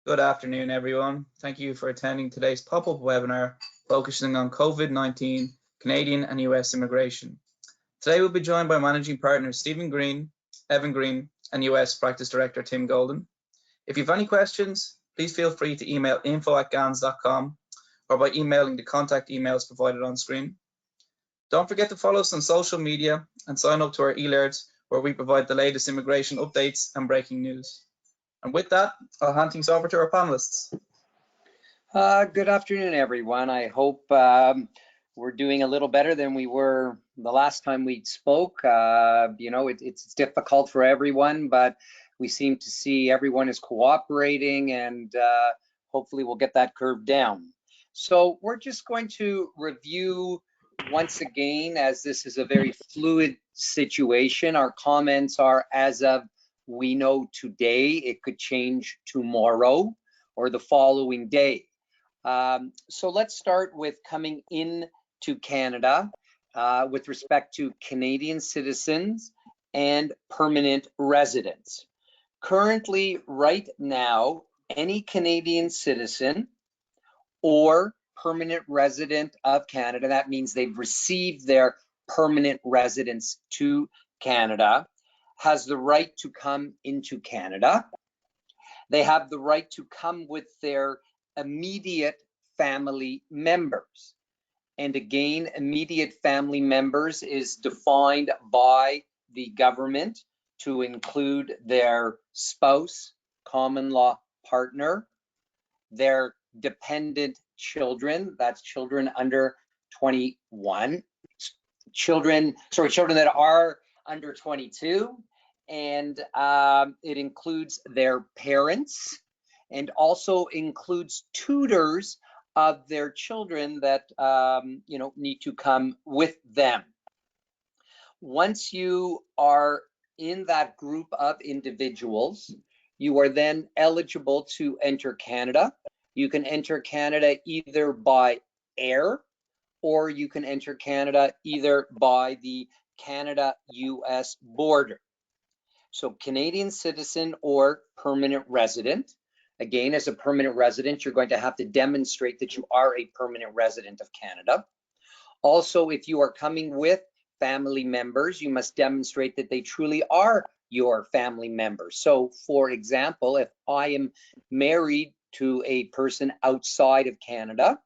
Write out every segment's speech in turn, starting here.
Good afternoon, everyone. Thank you for attending today's pop-up webinar focusing on COVID-19, Canadian and US immigration. Today we'll be joined by Managing Partners Stephen Green, Evan Green, and US Practice Director Tim Golden. If you have any questions, please feel free to email info@gans.com or by emailing the contact emails provided on screen. Don't forget to follow us on social media and sign up to our alerts where we provide the latest immigration updates and breaking news. And with that, I'll hand things over to our panelists. Good afternoon, everyone. I hope we're doing a little better than we were the last time we spoke. It's difficult for everyone, but we seem to see everyone is cooperating, and hopefully we'll get that curve down. So we're just going to review once again, as this is a very fluid situation. Our comments are as of we know today. It could change tomorrow or the following day. So let's start with coming in to Canada with respect to Canadian citizens and permanent residents. Currently, right now, any Canadian citizen or permanent resident of Canada, that means they've received their permanent residence to Canada, has the right to come into Canada. They have the right to come with their immediate family members. And again, immediate family members is defined by the government to include their spouse, common law partner, their dependent children, that's children under 21, children that are under 22, and it includes their parents and also includes tutors of their children that need to come with them. Once you are in that group of individuals, you are then eligible to enter Canada. You can enter Canada either by air, or you can enter Canada either by the Canada-US border. So Canadian citizen or permanent resident. Again, as a permanent resident, you're going to have to demonstrate that you are a permanent resident of Canada. Also, if you are coming with family members, you must demonstrate that they truly are your family members. So for example, if I am married to a person outside of Canada,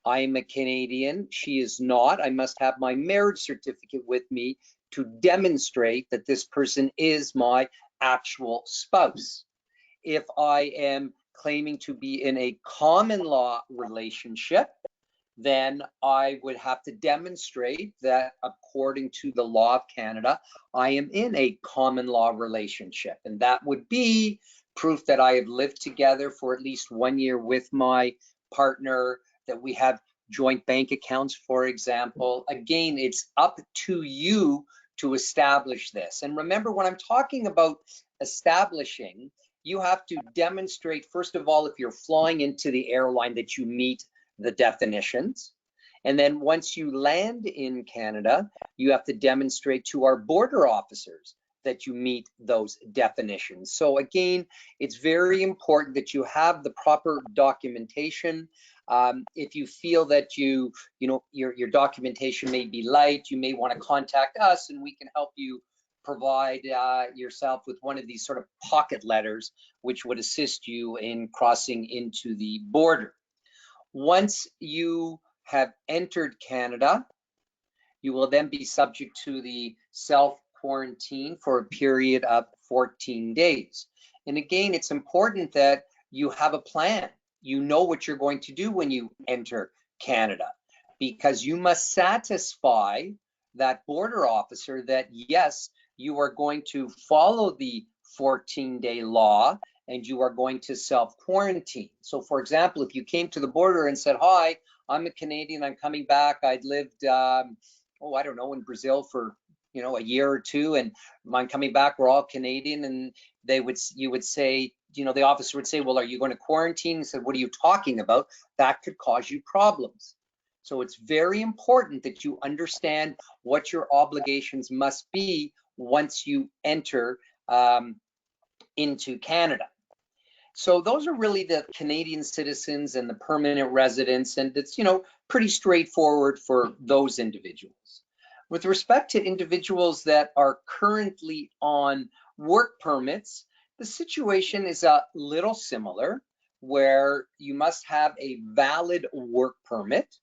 I am a Canadian, she is not, I must have my marriage certificate with me to demonstrate that this person is my actual spouse. If I am claiming to be in a common law relationship, then I would have to demonstrate that according to the law of Canada, I am in a common law relationship. And that would be proof that I have lived together for at least 1 year with my partner, that we have joint bank accounts, for example. Again, it's up to you to establish this. And remember, when I'm talking about establishing, you have to demonstrate, first of all, if you're flying into the airline, that you meet the definitions. And then once you land in Canada, you have to demonstrate to our border officers that you meet those definitions. So again, it's very important that you have the proper documentation. If you feel that your documentation may be light, you may want to contact us and we can help you provide yourself with one of these sort of pocket letters, which would assist you in crossing into the border. Once you have entered Canada, you will then be subject to the self-quarantine for a period of 14 days. And again, it's important that you have a plan. You know what you're going to do when you enter Canada, because you must satisfy that border officer that yes, you are going to follow the 14-day law and you are going to self-quarantine. So for example, if you came to the border and said, hi, I'm a Canadian, I'm coming back, I'd lived, I don't know, in Brazil for a year or two, and I'm coming back, we're all Canadian, and you would say, the officer would say, well, are you going to quarantine? He said, what are you talking about? That could cause you problems. So it's very important that you understand what your obligations must be once you enter into Canada. So those are really the Canadian citizens and the permanent residents, and it's, pretty straightforward for those individuals. With respect to individuals that are currently on work permits, the situation is a little similar, where you must have a valid work permit.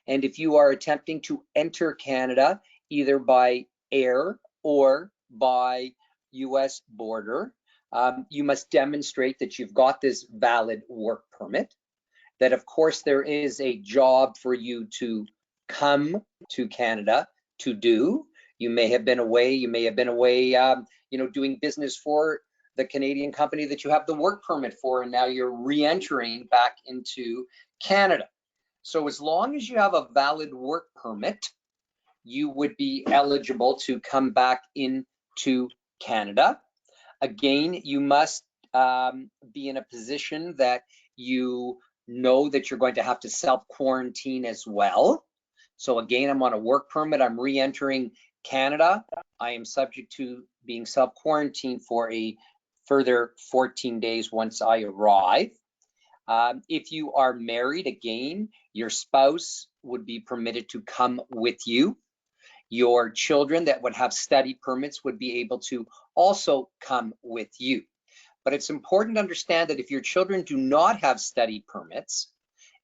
And if you are attempting to enter Canada, either by air or by U.S. border, you must demonstrate that you've got this valid work permit, that of course there is a job for you to come to Canada to do. You may have been away, doing business for the Canadian company that you have the work permit for, and now you're re-entering back into Canada. So as long as you have a valid work permit, you would be eligible to come back into Canada. Again, you must be in a position that you know that you're going to have to self-quarantine as well. So again, I'm on a work permit, I'm re-entering Canada. I am subject to being self-quarantined for a further 14 days once I arrive. If you are married, again, your spouse would be permitted to come with you. Your children that would have study permits would be able to also come with you. But it's important to understand that if your children do not have study permits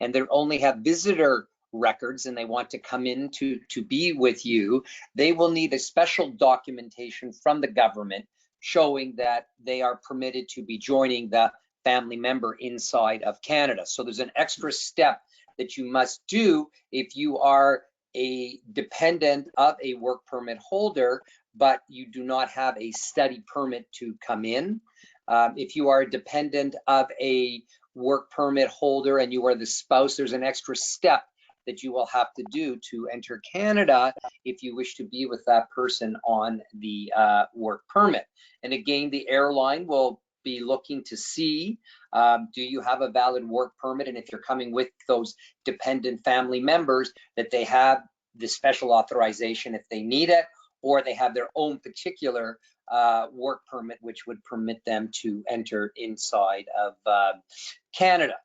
and they only have visitor records and they want to come in to be with you, they will need a special documentation from the government showing that they are permitted to be joining the family member inside of Canada. So there's an extra step that you must do if you are a dependent of a work permit holder, but you do not have a study permit to come in. If you are a dependent of a work permit holder and you are the spouse, there's an extra step that you will have to do to enter Canada if you wish to be with that person on the work permit. And again, the airline will be looking to see, do you have a valid work permit? And if you're coming with those dependent family members, that they have the special authorization if they need it, or they have their own particular work permit, which would permit them to enter inside of Canada.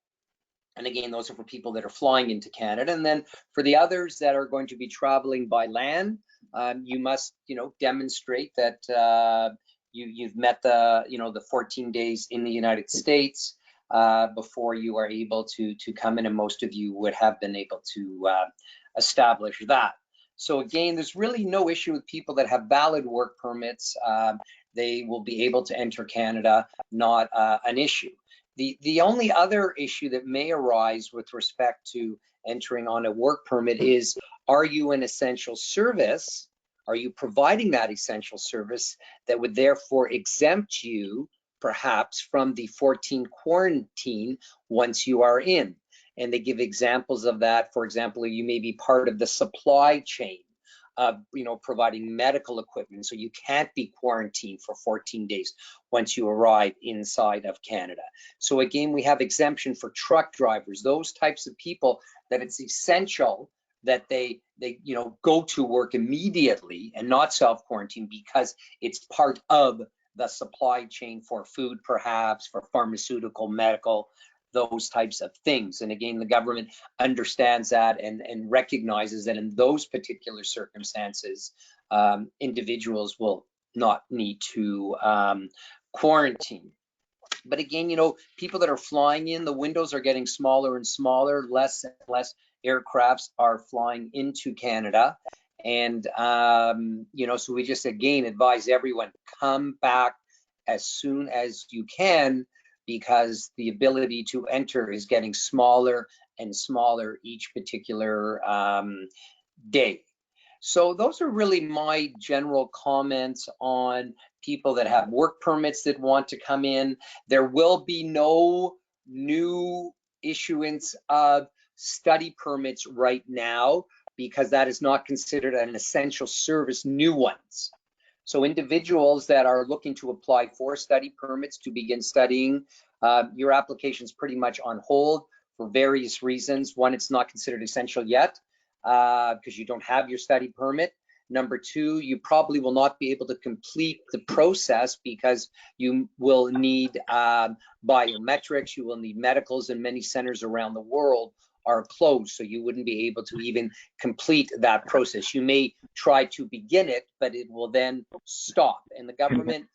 And again, those are for people that are flying into Canada. And then for the others that are going to be traveling by land, you must, demonstrate that you've met the 14 days in the United States before you are able to come in, and most of you would have been able to establish that. So again, there's really no issue with people that have valid work permits. They will be able to enter Canada, not an issue. The only other issue that may arise with respect to entering on a work permit is, are you an essential service? Are you providing that essential service that would therefore exempt you perhaps from the 14 quarantine once you are in? And they give examples of that. For example, you may be part of the supply chain of providing medical equipment, so you can't be quarantined for 14 days once you arrive inside of Canada. So again, we have exemption for truck drivers, those types of people that it's essential that they go to work immediately and not self-quarantine because it's part of the supply chain for food, perhaps for pharmaceutical, medical, those types of things. And again, the government understands that and recognizes that in those particular circumstances, individuals will not need to quarantine. But again, people that are flying in, the windows are getting smaller and smaller, less and less aircrafts are flying into Canada. And, so we just, again, advise everyone, come back as soon as you can, because the ability to enter is getting smaller and smaller each particular day. So those are really my general comments on people that have work permits that want to come in. There will be no new issuance of study permits right now, because that is not considered an essential service, new ones. So individuals that are looking to apply for study permits to begin studying, your application is pretty much on hold for various reasons. One, it's not considered essential yet because you don't have your study permit. Number two, you probably will not be able to complete the process because you will need biometrics, you will need medicals, and many centers around the world are closed, so you wouldn't be able to even complete that process. You may try to begin it, but it will then stop. And the government,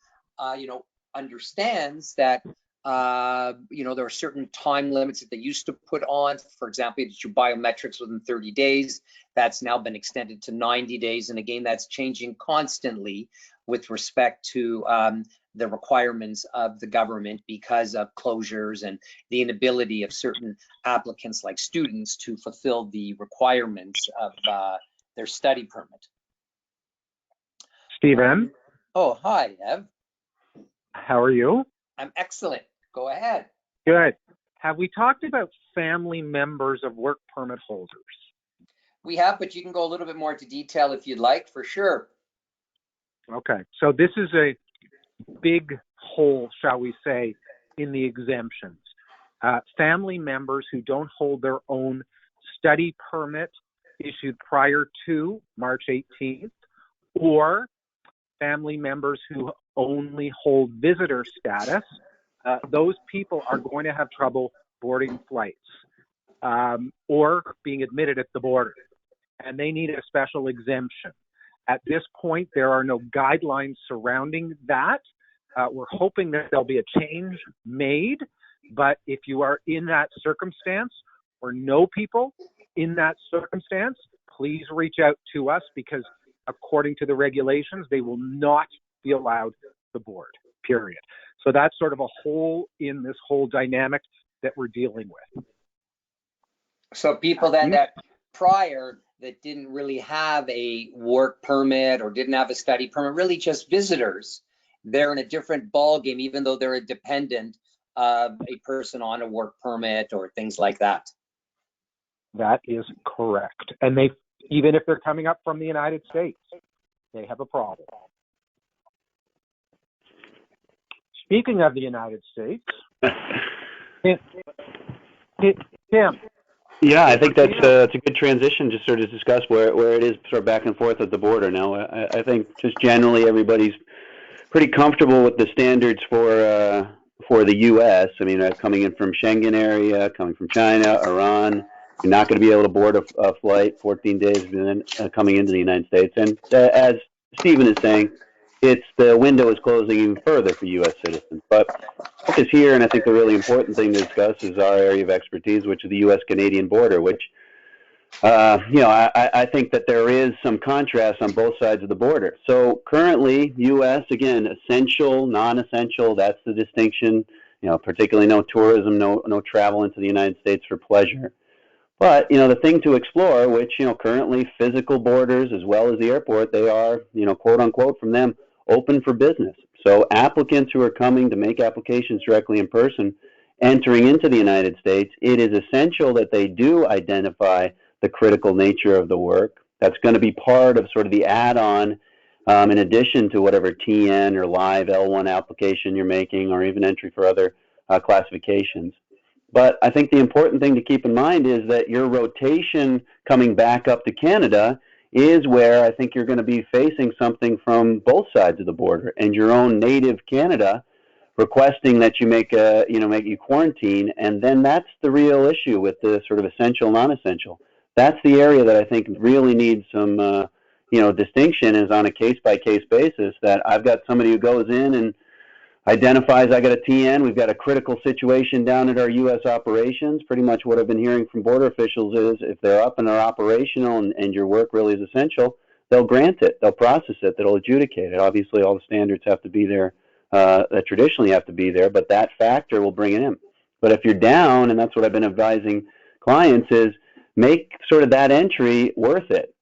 understands that there are certain time limits that they used to put on. For example, it's your biometrics within 30 days. That's now been extended to 90 days. And again, that's changing constantly with respect to the requirements of the government because of closures and the inability of certain applicants like students to fulfill the requirements of their study permit. Stephen. Oh, hi, Ev. How are you? I'm excellent. Go ahead. Good. Have we talked about family members of work permit holders? We have, but you can go a little bit more into detail if you'd like, for sure. Okay. So this is a big hole, shall we say, in the exemptions. Family members who don't hold their own study permit issued prior to March 18th, or family members who only hold visitor status, those people are going to have trouble boarding flights or being admitted at the border, and they need a special exemption. At this point, there are no guidelines surrounding that. We're hoping that there'll be a change made, but if you are in that circumstance or know people in that circumstance, please reach out to us, because according to the regulations, they will not be allowed to board, period. So that's sort of a hole in this whole dynamic that we're dealing with. So people then that prior that didn't really have a work permit or didn't have a study permit, really just visitors, they're in a different ballgame, even though they're a dependent of a person on a work permit or things like that. That is correct. And they, even if they're coming up from the United States, they have a problem. Speaking of the United States, Tim. Yeah, I think that's it's a good transition to sort of discuss where it is sort of back and forth at the border now. I think just generally everybody's pretty comfortable with the standards for the U.S. I mean, coming in from Schengen area, coming from China, Iran, you're not going to be able to board a flight 14 days and then coming into the United States. And as Stephen is saying, the window is closing even further for U.S. citizens. But focus here, and I think the really important thing to discuss is our area of expertise, which is the U.S.-Canadian border, which, I think that there is some contrast on both sides of the border. So currently, U.S., again, essential, non-essential, that's the distinction, particularly no tourism, no travel into the United States for pleasure. But, the thing to explore, which, currently physical borders as well as the airport, they are, quote unquote, from them, open for business. So applicants who are coming to make applications directly in person, entering into the United States, it is essential that they do identify the critical nature of the work. That's going to be part of sort of the add-on, in addition to whatever TN or live L1 application you're making, or even entry for other classifications. But I think the important thing to keep in mind is that your rotation coming back up to Canada is where I think you're going to be facing something from both sides of the border, and your own native Canada requesting that you make you quarantine, and then that's the real issue with the sort of essential, non-essential. That's the area that I think really needs some, distinction, is on a case-by-case basis, that I've got somebody who goes in and identifies, I got a TN, we've got a critical situation down at our U.S. operations. Pretty much what I've been hearing from border officials is if they're up and are operational and your work really is essential, they'll grant it, they'll process it, they'll adjudicate it. Obviously, all the standards have to be there, that traditionally have to be there, but that factor will bring it in. But if you're down, and that's what I've been advising clients, is make sort of that entry worth it.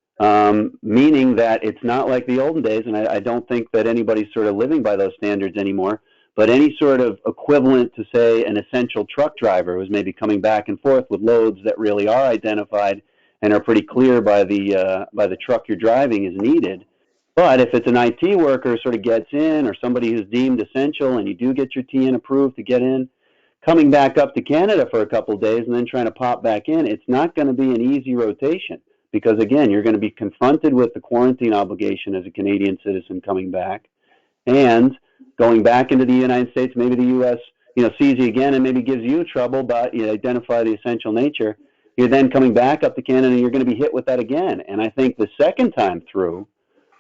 Meaning that it's not like the olden days, and I don't think that anybody's sort of living by those standards anymore, but any sort of equivalent to, say, an essential truck driver who's maybe coming back and forth with loads that really are identified and are pretty clear by the truck you're driving is needed. But if it's an IT worker who sort of gets in, or somebody who's deemed essential and you do get your TN approved to get in, coming back up to Canada for a couple of days and then trying to pop back in, it's not going to be an easy rotation. because, again, you're going to be confronted with the quarantine obligation as a Canadian citizen coming back, and going back into the United States. Maybe the U.S. Sees you again and maybe gives you trouble, but you identify the essential nature. You're then coming back up to Canada, and you're going to be hit with that again. And I think the second time through,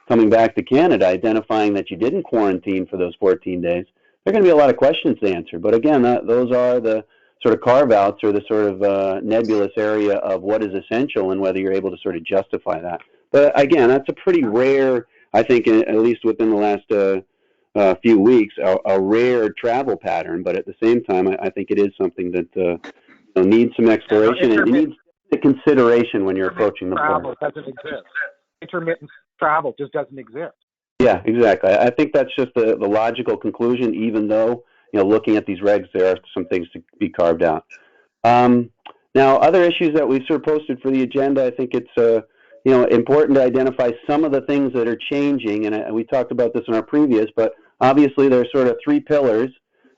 coming back to Canada, identifying that you didn't quarantine for those 14 days, there are going to be a lot of questions to answer. But again, those are the sort of carve-outs or the sort of nebulous area of what is essential and whether you're able to sort of justify that. But again, that's a pretty rare, I think, at least within the last few weeks, a rare travel pattern. But at the same time, I think it is something that needs some exploration and it needs consideration when you're approaching the border. Travel doesn't exist. Intermittent travel just doesn't exist. Yeah, exactly. I think that's just the logical conclusion, even though, looking at these regs, there are some things to be carved out. Now, other issues that we've sort of posted for the agenda, I think it's important to identify some of the things that are changing, and we talked about this in our previous, but obviously there's sort of three pillars.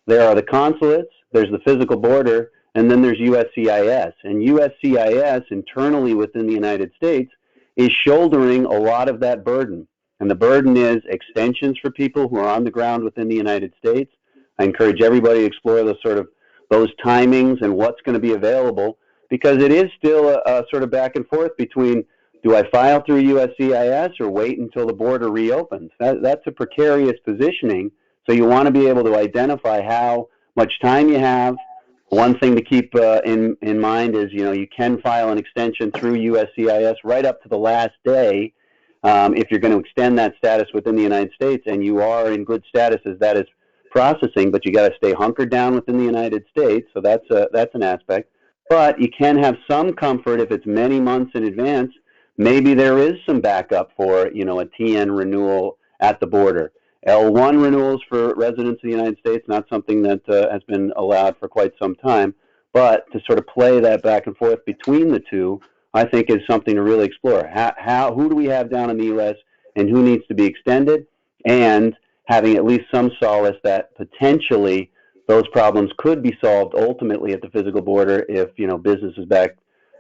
There are the consulates, there's the physical border, and then there's USCIS. And USCIS, internally within the United States, is shouldering a lot of that burden. And the burden is extensions for people who are on the ground within the United States. I encourage everybody to explore those timings and what's going to be available, because it is still a sort of back and forth between, do I file through USCIS or wait until the border reopens? That's a precarious positioning, so you want to be able to identify how much time you have. One thing to keep in mind is, you can file an extension through USCIS right up to the last day if you're going to extend that status within the United States, and you are in good status as that is processing, but you got to stay hunkered down within the United States, so that's an aspect. But you can have some comfort if it's many months in advance. Maybe there is some backup for, a TN renewal at the border. L1 renewals for residents of the United States, not something that has been allowed for quite some time, but to sort of play that back and forth between the two, I think is something to really explore. Who do we have down in the U.S. and who needs to be extended, and having at least some solace that potentially those problems could be solved ultimately at the physical border if, business is back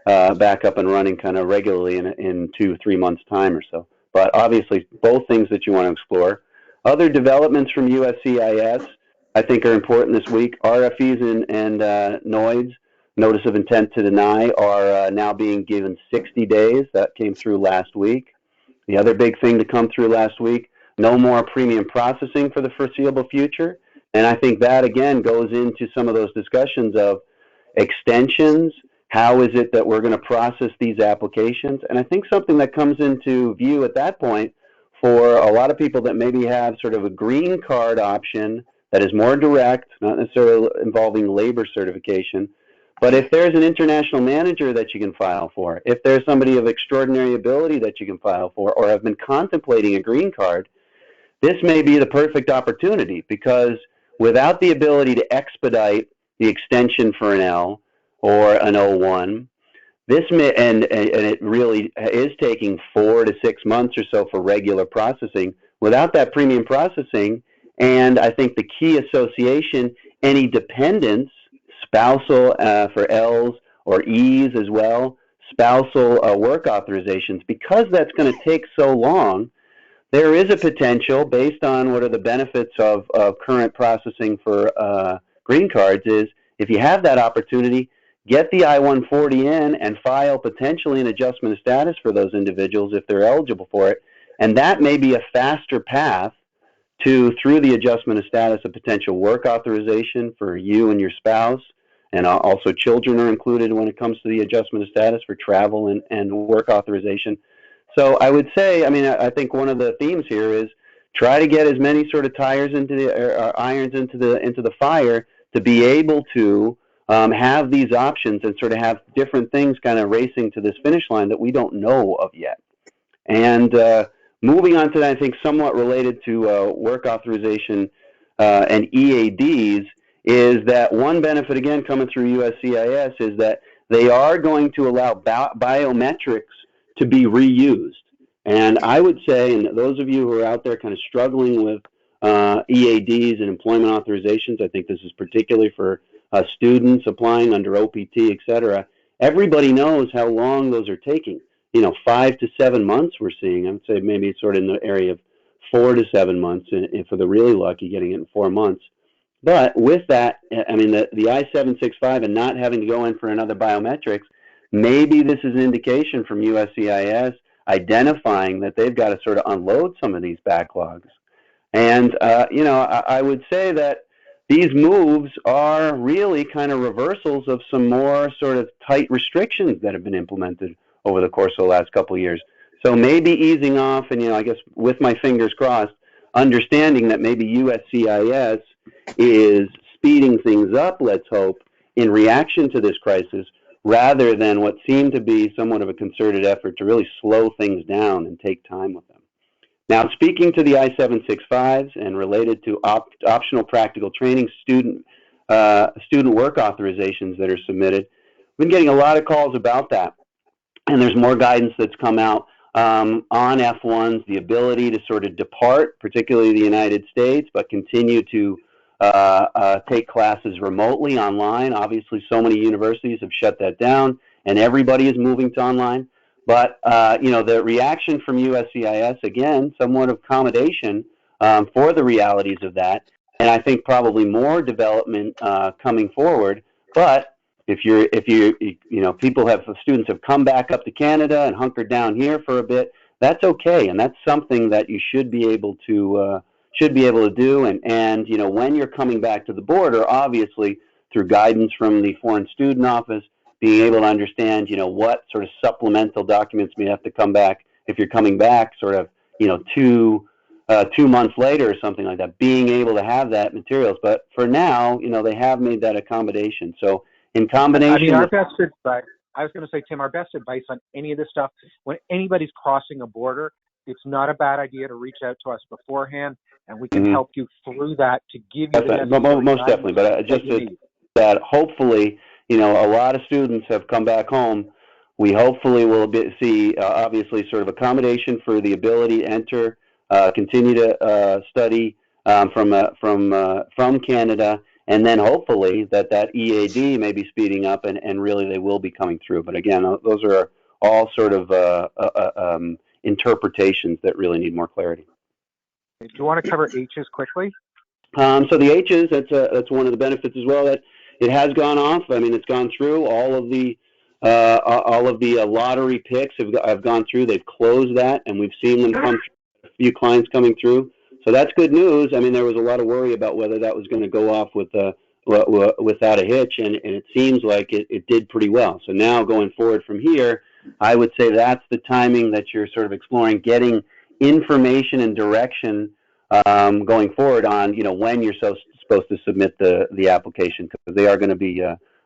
up and running kind of regularly in 2-3 months' time or so. But obviously, both things that you want to explore. Other developments from USCIS, I think, are important this week. RFEs and NOIDs, Notice of Intent to Deny, are now being given 60 days. That came through last week. The other big thing to come through last week, no more premium processing for the foreseeable future. And I think that, again, goes into some of those discussions of extensions. How is it that we're going to process these applications? And I think something that comes into view at that point for a lot of people that maybe have sort of a green card option that is more direct, not necessarily involving labor certification, but if there's an international manager that you can file for, if there's somebody of extraordinary ability that you can file for, or have been contemplating a green card, this may be the perfect opportunity, because without the ability to expedite the extension for an L or an O1, this may, and it really is taking 4 to 6 months or so for regular processing. Without that premium processing, and I think the key association, any dependents, spousal for Ls or Es as well, spousal work authorizations, because that's going to take so long, there is a potential, based on what are the benefits of current processing for green cards, is if you have that opportunity, get the I-140 in and file potentially an adjustment of status for those individuals if they're eligible for it. And that may be a faster path to, through the adjustment of status, a potential work authorization for you and your spouse. And also children are included when it comes to the adjustment of status for travel and work authorization. So I would say, I think one of the themes here is try to get as many sort of tires into the irons into the fire to be able to have these options and sort of have different things kind of racing to this finish line that we don't know of yet. And moving on to that, I think somewhat related to work authorization and EADs, is that one benefit, again, coming through USCIS, is that they are going to allow biometrics to be reused. And I would say, and those of you who are out there kind of struggling with EADs and employment authorizations, I think this is particularly for students applying under OPT, et cetera, everybody knows how long those are taking. 5 to 7 months we're seeing. I would say maybe sort of in the area of 4 to 7 months, and for the really lucky, getting it in 4 months. But with that, I mean, the I-765 and not having to go in for another biometrics, maybe this is an indication from USCIS identifying that they've got to sort of unload some of these backlogs. And, I would say that these moves are really kind of reversals of some more sort of tight restrictions that have been implemented over the course of the last couple of years. So maybe easing off and, I guess with my fingers crossed, understanding that maybe USCIS is speeding things up, let's hope, in reaction to this crisis, rather than what seemed to be somewhat of a concerted effort to really slow things down and take time with them. Now, speaking to the I-765s and related to optional practical training student work authorizations that are submitted, we've been getting a lot of calls about that. And there's more guidance that's come out on F1s, the ability to sort of depart, particularly the United States, but continue to take classes remotely online. Obviously, so many universities have shut that down, and everybody is moving to online. But, the reaction from USCIS, again, somewhat of accommodation for the realities of that. And I think probably more development coming forward. But if students have come back up to Canada and hunkered down here for a bit, that's okay. And that's something that you should be able to do. And when you're coming back to the border, obviously through guidance from the Foreign Student Office, being able to understand, what sort of supplemental documents may have to come back if you're coming back sort of, 2 months later or something like that, being able to have that materials. But for now, they have made that accommodation. So in combination, I mean, our best advice, I was going to say, Tim, our best advice on any of this stuff, when anybody's crossing a border, it's not a bad idea to reach out to us beforehand, and we can help you through that to give you the necessary most definitely. But just that hopefully, a lot of students have come back home. We hopefully will see, obviously, sort of accommodation for the ability to enter, continue to study from Canada, and then hopefully that EAD may be speeding up, and really they will be coming through. But again, those are all sort of interpretations that really need more clarity. Do you want to cover H's quickly? So the H's, that's one of the benefits as well, that it has gone off. I mean, it's gone through. All of the lottery picks have gone through. They've closed that, and we've seen them come through, a few clients coming through. So that's good news. I mean, there was a lot of worry about whether that was going to go off without a hitch, and it seems like it did pretty well. So now going forward from here, I would say that's the timing that you're sort of exploring, getting information and direction going forward on, when you're supposed to submit the application, because they are going to be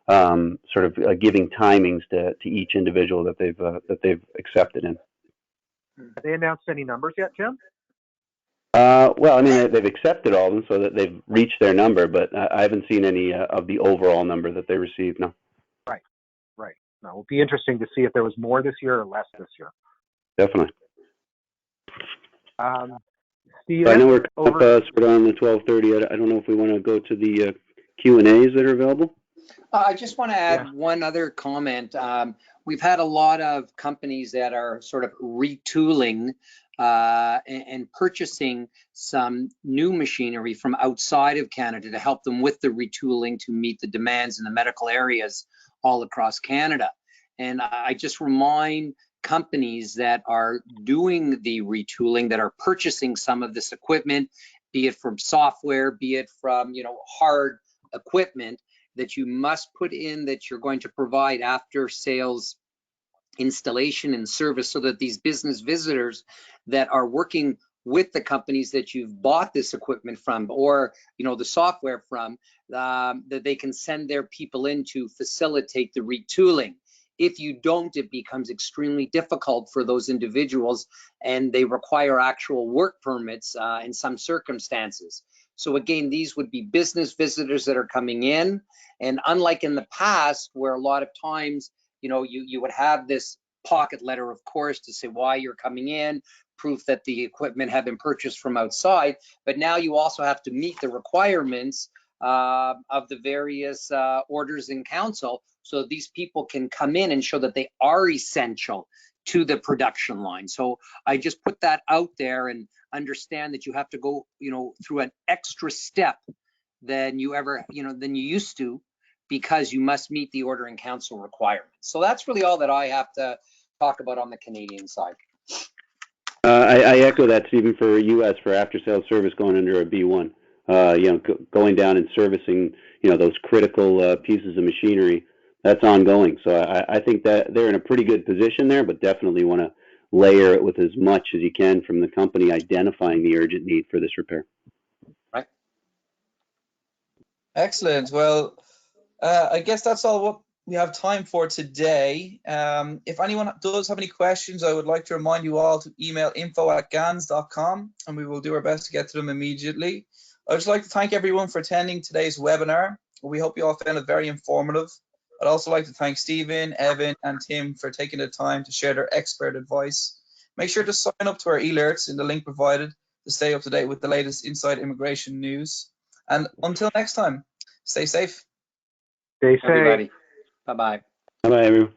sort of giving timings to each individual that they've accepted in. Have they announced any numbers yet, Jim? Well, I mean, they've accepted all of them, so that they've reached their number, but I haven't seen any of the overall number that they received. No. Right. No, it would be interesting to see if there was more this year or less this year. Definitely. Steven, so I know we're sort of on the 12:30. I don't know if we want to go to the Q&As that are available. I just want to add one other comment. We've had a lot of companies that are sort of retooling and purchasing some new machinery from outside of Canada to help them with the retooling to meet the demands in the medical areas all across Canada. And I just remind companies that are doing the retooling, that are purchasing some of this equipment, be it from software, be it from hard equipment, that you must put in that you're going to provide after sales installation and service, so that these business visitors that are working with the companies that you've bought this equipment from, or the software from, that they can send their people in to facilitate the retooling. If you don't, it becomes extremely difficult for those individuals, and they require actual work permits in some circumstances. So again, these would be business visitors that are coming in, and unlike in the past, where a lot of times, you would have this pocket letter, of course, to say why you're coming in, proof that the equipment had been purchased from outside, but now you also have to meet the requirements of the various orders in council, so these people can come in and show that they are essential to the production line. So I just put that out there and understand that you have to go, through an extra step than you used to, because you must meet the order in council requirements. So that's really all that I have to talk about on the Canadian side. I echo that, Stephen, for U.S. for after-sales service going under a B1. Going down and servicing, those critical pieces of machinery, that's ongoing. So I think that they're in a pretty good position there, but definitely want to layer it with as much as you can from the company identifying the urgent need for this repair. Right. Excellent. Well, I guess that's all what we have time for today. If anyone does have any questions, I would like to remind you all to email info@gans.com, and we will do our best to get to them immediately. I'd just like to thank everyone for attending today's webinar. We hope you all found it very informative. I'd also like to thank Stephen, Evan, and Tim for taking the time to share their expert advice. Make sure to sign up to our alerts in the link provided to stay up to date with the latest inside immigration news. And until next time, stay safe. Stay safe. Everybody. Bye-bye. Bye-bye, everyone.